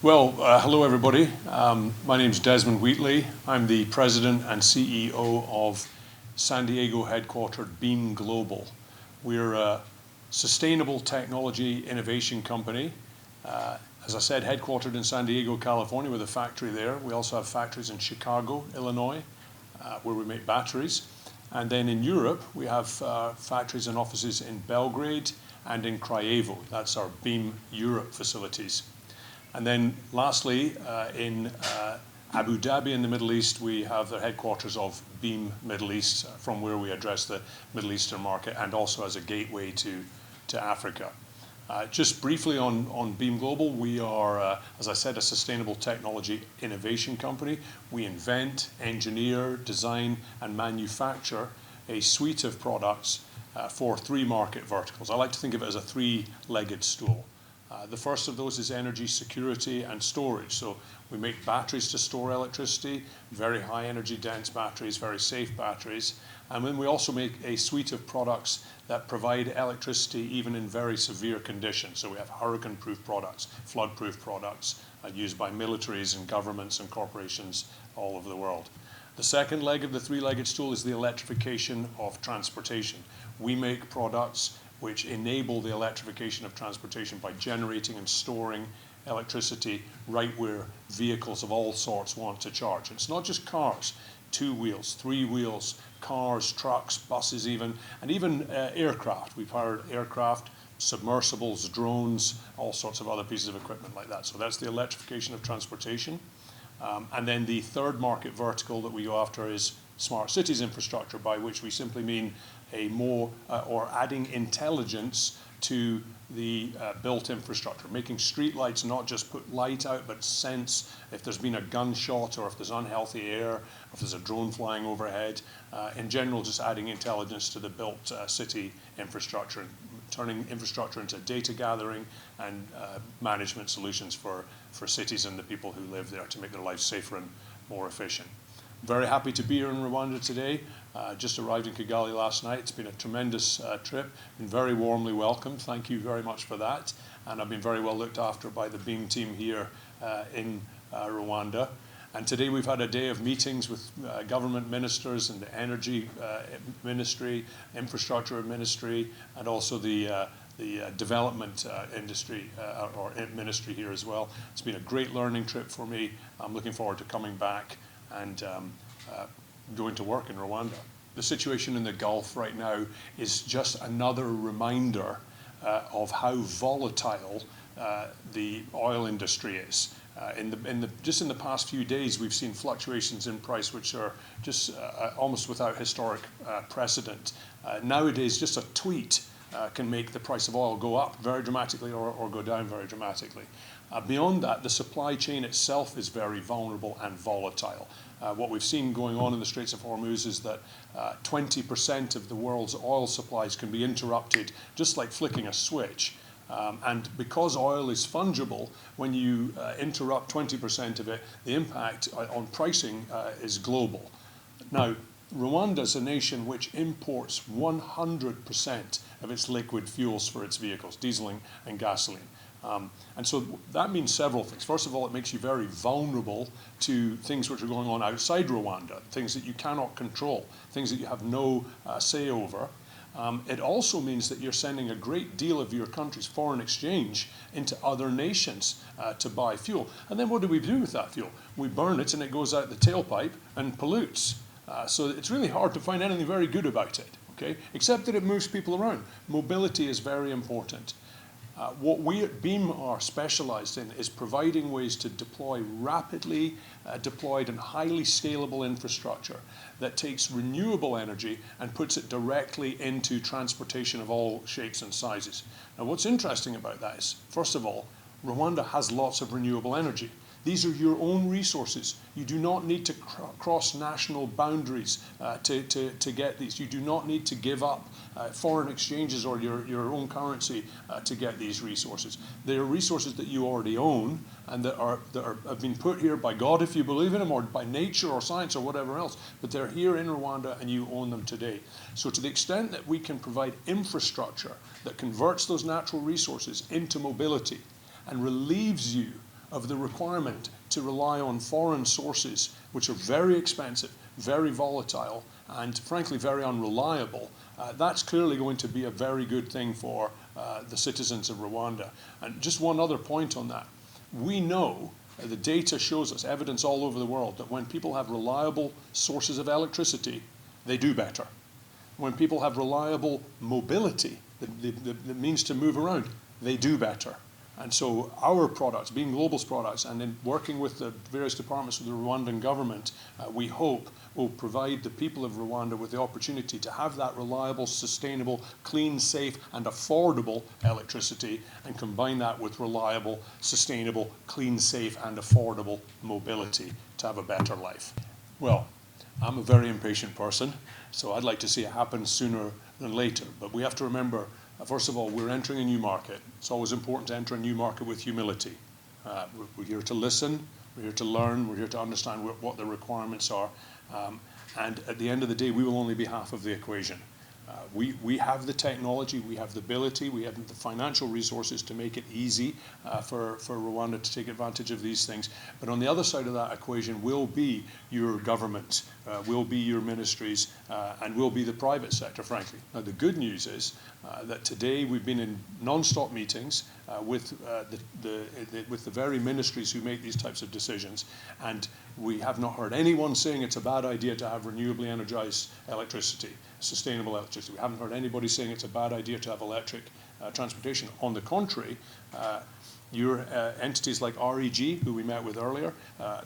Hello everybody. My name is Desmond Wheatley. I'm the President and CEO of San Diego headquartered Beam Global. We're a sustainable technology innovation company. As I said, headquartered in San Diego, California with a factory there. We also have factories in Chicago, Illinois, where we make batteries. And then in Europe, we have factories and offices in Belgrade and in Craiova. That's our Beam Europe facilities. And then lastly, in Abu Dhabi in the Middle East, we have the headquarters of Beam Middle East, from where we address the Middle Eastern market and also as a gateway to Africa. Just briefly on Beam Global, we are, as I said, a sustainable technology innovation company. We invent, engineer, design, and manufacture a suite of products for three market verticals. I like to think of it as a three-legged stool. The first of those is energy security and storage. So we make batteries to store electricity, very high energy dense batteries, very safe batteries. And then we also make a suite of products that provide electricity even in very severe conditions. So we have hurricane-proof products, flood-proof products used by militaries and governments and corporations all over the world. The second leg of the three-legged stool is the electrification of transportation. We make products which enable the electrification of transportation by generating and storing electricity right where vehicles of all sorts want to charge. It's not just cars, 2 wheels, 3 wheels, cars, trucks, buses even, and even aircraft. We've hired aircraft, submersibles, drones, all sorts of other pieces of equipment like that. So that's the electrification of transportation. And then the third market vertical that we go after is smart cities infrastructure, by which we simply mean a more, or adding intelligence to the built infrastructure, making street lights not just put light out, but sense if there's been a gunshot or if there's unhealthy air, or if there's a drone flying overhead. In general, just adding intelligence to the built city infrastructure, and turning infrastructure into data gathering and management solutions for cities and the people who live there to make their lives safer and more efficient. Very happy to be here in Rwanda today. Just arrived in Kigali last night. It's been a tremendous trip. Been very warmly welcomed. Thank you very much for that. And I've been very well looked after by the Beam team here in Rwanda. And today we've had a day of meetings with government ministers and the energy ministry, infrastructure ministry, and also the development industry or ministry here as well. It's been a great learning trip for me. I'm looking forward to coming back and going to work in Rwanda. The situation in the Gulf right now is just another reminder of how volatile the oil industry is. Just in the past few days, we've seen fluctuations in price which are just almost without historic precedent. Nowadays, just a tweet can make the price of oil go up very dramatically or go down very dramatically. Beyond that, the supply chain itself is very vulnerable and volatile. What we've seen going on in the Straits of Hormuz is that 20% of the world's oil supplies can be interrupted just like flicking a switch. And because oil is fungible, when you interrupt 20% of it, the impact on pricing is global. Now, Rwanda is a nation which imports 100% of its liquid fuels for its vehicles, diesel and gasoline. And so that means several things. First of all, it makes you very vulnerable to things which are going on outside Rwanda, things that you cannot control, things that you have no say over. It also means that you're sending a great deal of your country's foreign exchange into other nations to buy fuel. And then what do we do with that fuel? We burn it and it goes out the tailpipe and pollutes. So it's really hard to find anything very good about it, okay? Except that it moves people around. Mobility is very important. What we at Beam are specialized in is providing ways to deploy rapidly deployed and highly scalable infrastructure that takes renewable energy and puts it directly into transportation of all shapes and sizes. Now, what's interesting about that is, first of all, Rwanda has lots of renewable energy. These are your own resources. You do not need to cross national boundaries to get these. You do not need to give up foreign exchanges or your own currency to get these resources. They are resources that you already own and that have been put here by God, if you believe in them, or by nature or science or whatever else. But they're here in Rwanda and you own them today. So to the extent that we can provide infrastructure that converts those natural resources into mobility and relieves you of the requirement to rely on foreign sources, which are very expensive, very volatile, and frankly very unreliable, that's clearly going to be a very good thing for the citizens of Rwanda. And just one other point on that. We know, the data shows us, evidence all over the world, that when people have reliable sources of electricity, they do better. When people have reliable mobility, the means to move around, they do better. And so our products, Beam Global's products, and in working with the various departments of the Rwandan government, we hope will provide the people of Rwanda with the opportunity to have that reliable, sustainable, clean, safe, and affordable electricity, and combine that with reliable, sustainable, clean, safe, and affordable mobility to have a better life. Well, I'm a very impatient person, so I'd like to see it happen sooner than later. But we have to remember, first of all, we're entering a new market. It's always important to enter a new market with humility. We're here to listen, we're here to learn, we're here to understand what the requirements are. And at the end of the day, we will only be half of the equation. We have the technology, we have the ability, we have the financial resources to make it easy for Rwanda to take advantage of these things. But on the other side of that equation will be your government, will be your ministries, and will be the private sector, frankly. Now, the good news is that today we've been in non-stop meetings with the very ministries who make these types of decisions, and we have not heard anyone saying it's a bad idea to have renewably energized electricity, sustainable electricity. We haven't heard anybody saying it's a bad idea to have electric transportation. On the contrary, your entities like REG, who we met with earlier,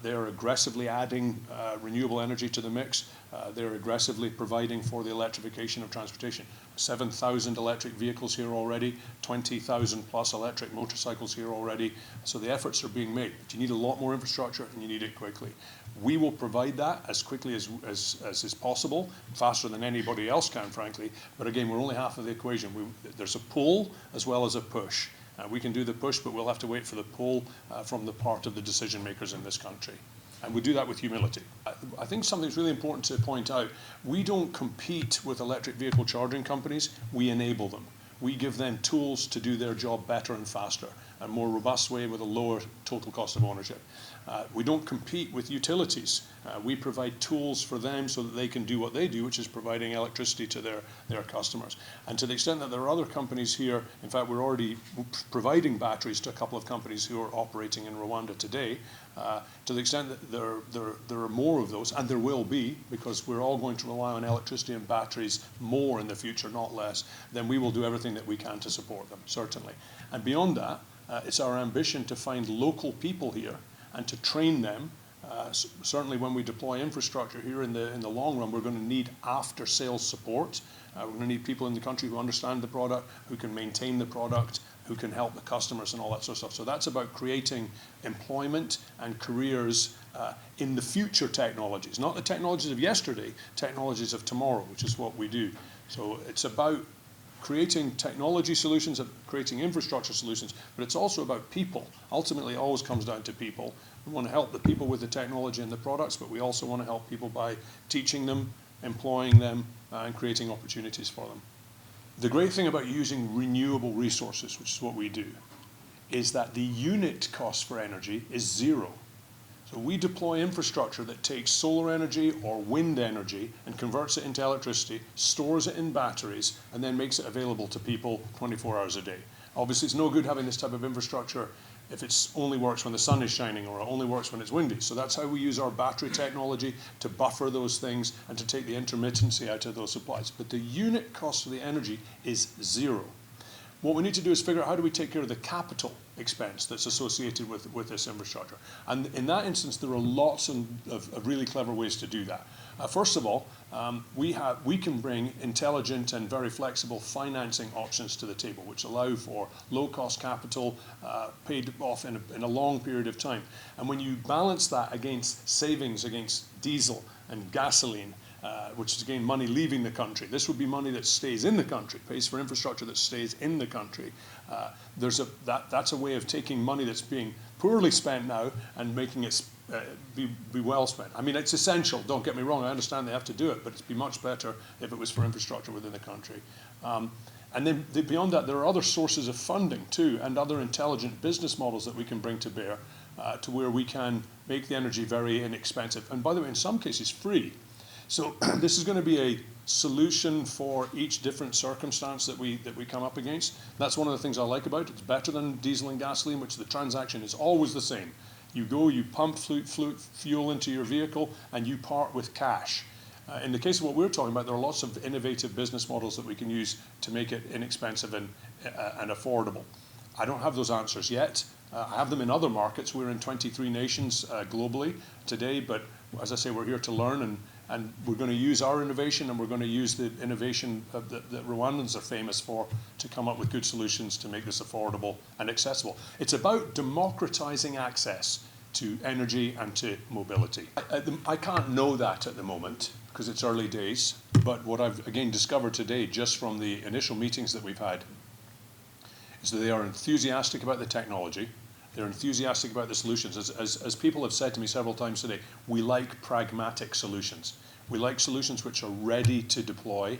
they're aggressively adding renewable energy to the mix. They're aggressively providing for the electrification of transportation. 7,000 electric vehicles here already, 20,000 plus electric motorcycles here already. So the efforts are being made. But you need a lot more infrastructure, and you need it quickly. We will provide that as quickly as is possible, faster than anybody else can, frankly. But again, we're only half of the equation. There's a pull as well as a push. We can do the push, but we'll have to wait for the pull from the part of the decision makers in this country. And we do that with humility. I think something's really important to point out. We don't compete with electric vehicle charging companies. We enable them. We give them tools to do their job better and faster, a more robust way with a lower total cost of ownership. We don't compete with utilities. We provide tools for them so that they can do what they do, which is providing electricity to their customers. And to the extent that there are other companies here, in fact, we're already providing batteries to a couple of companies who are operating in Rwanda today. To the extent that there are more of those, and there will be, because we're all going to rely on electricity and batteries more in the future, not less, then we will do everything that we can to support them, certainly. And beyond that, it's our ambition to find local people here and to train them. Certainly when we deploy infrastructure here in the long run, we're going to need after-sales support. We're going to need people in the country who understand the product, who can maintain the product, who can help the customers and all that sort of stuff. So that's about creating employment and careers in the future technologies, not the technologies of yesterday, technologies of tomorrow, which is what we do. So it's about creating technology solutions, creating infrastructure solutions, but it's also about people. Ultimately, it always comes down to people. We want to help the people with the technology and the products, but we also want to help people by teaching them, employing them, and creating opportunities for them. The great thing about using renewable resources, which is what we do, is that the unit cost for energy is zero. So we deploy infrastructure that takes solar energy or wind energy and converts it into electricity, stores it in batteries, and then makes it available to people 24 hours a day. Obviously, it's no good having this type of infrastructure if it only works when the sun is shining or it only works when it's windy. So that's how we use our battery technology to buffer those things and to take the intermittency out of those supplies. But the unit cost of the energy is zero. What we need to do is figure out how do we take care of the capital expense that's associated with this infrastructure. And in that instance, there are lots of really clever ways to do that. First of all, we can bring intelligent and very flexible financing options to the table, which allow for low-cost capital paid off in a long period of time. And when you balance that against savings against diesel and gasoline, which is, again, money leaving the country. This would be money that stays in the country, pays for infrastructure that stays in the country. That's a way of taking money that's being poorly spent now and making it be well spent. I mean, it's essential, don't get me wrong, I understand they have to do it, but it'd be much better if it was for infrastructure within the country. And then beyond that, there are other sources of funding too, and other intelligent business models that we can bring to bear, to where we can make the energy very inexpensive. And by the way, in some cases, free. So this is going to be a solution for each different circumstance that we come up against. That's one of the things I like about it. It's better than diesel and gasoline, which the transaction is always the same. You go, you pump fuel into your vehicle, and you part with cash. In the case of what we're talking about, there are lots of innovative business models that we can use to make it inexpensive and affordable. I don't have those answers yet. I have them in other markets. We're in 23 nations globally today, but as I say, we're here to learn, and we're going to use our innovation, and we're going to use the innovation that Rwandans are famous for to come up with good solutions to make this affordable and accessible. It's about democratizing access to energy and to mobility. I can't know that at the moment because it's early days, but what I've again discovered today just from the initial meetings that we've had is that they are enthusiastic about the technology. They're enthusiastic about the solutions. As people have said to me several times today, we like pragmatic solutions. We like solutions which are ready to deploy,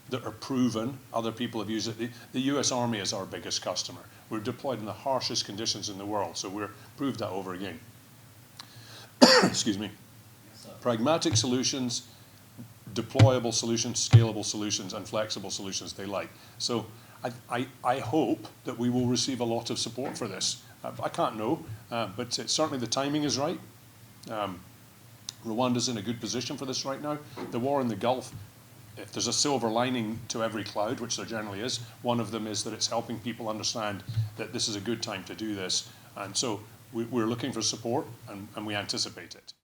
that are proven. Other people have used it. The US Army is our biggest customer. We're deployed in the harshest conditions in the world, so we're proved that over again. Excuse me. Pragmatic solutions, deployable solutions, scalable solutions, and flexible solutions they like. So I hope that we will receive a lot of support for this. I can't know, but certainly the timing is right. Rwanda's in a good position for this right now. The war in the Gulf, if there's a silver lining to every cloud, which there generally is, one of them is that it's helping people understand that this is a good time to do this. And so we're looking for support, and we anticipate it.